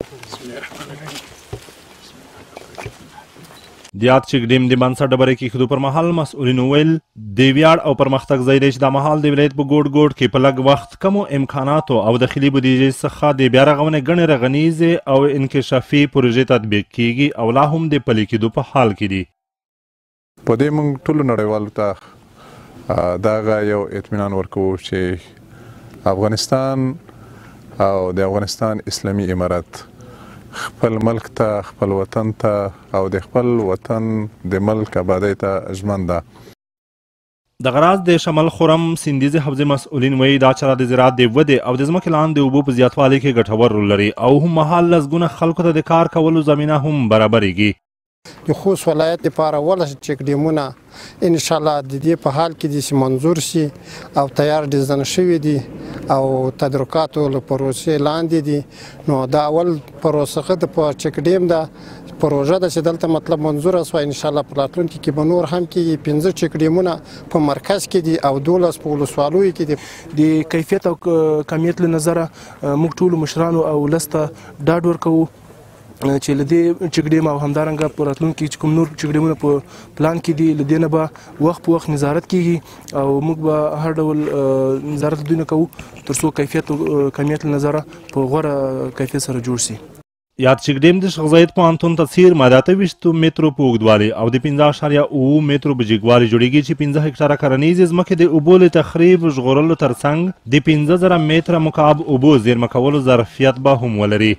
د یاد چک ډیم د بنسټ ډبرې کېښودو پر مهال مسؤلینو ویل د ویاړ او پرمختګ ځای دی چې دا مهال د ولایت په ګوټ ګوټ کې په لږ وخت کمو امکاناتو او داخلي بودیجې څخه د بیا رغونې ګڼې رغنیزې او انکشافي پروژې تطبیق کیږي او لا هم د پلي کېدو په حال کې دي. په دې موږ ټولو نړیوالو ته دغه یو اطمینان ورکوو چې افغانستان او د افغانستان اسلامي امارت خپل ملک ته خپل وطن ته او د خپل وطن د ملک آبادۍ ته ژمن ده. دغه راز د شمال خرم سیندیزې حوزې مسؤلین وایي دا چاره د زراعت د ودې او د ځمکې لاندې اوبو په زیاتوالي کې ګټور رول لري او هم مهال لسګونه خلکو ته د کار کولو زمینه هم برابریږي. د خوست ولایت لپاره ولس چک ډیمونه انشاءالله د دې په حال کې دي چې منظور شي او تیار ډیزاین شوي دي او تدارکاتو له پروسې لاندې دي. نو دا اول پروسه د چک ډیم ده پروژه ده چې دلته مطلب منظوره شوه. انشاءالله په راتلونکي کې به نور هم کېږي. 15 چک ډیمونه په مرکز کې دي او 12 په ولسوالیو کې دي. د کیفیت او کمیت له نظره موږ ټولو مشرانو او ولس ته ډاډ ورکوو چې له دې چک ډیم او همدارنګه په راتلونکي کې چې کوم نور چک ډیمونه په پلان کې دي له دې نه به وخت په وخت نظارت کیږي او موږ به هر ډول نظارت دوی نه کوو تر څو کیفیت او کمیت له نظره په غوره کیفیت سره جوړ شي. یاد چک ډیم د شیخ زاید پوهنتون ته څیر ماده 28 مترو په اوږدوالي او د 15.9 مترو په جګوالي جوړیږي چې 15 هکټاره کرنیزې ځمکې د اوبو له تخریب ژغورلو ترڅنګ د 15,000 متره مکعب اوبو زیرمه کولو ظرفیت به هم ولري.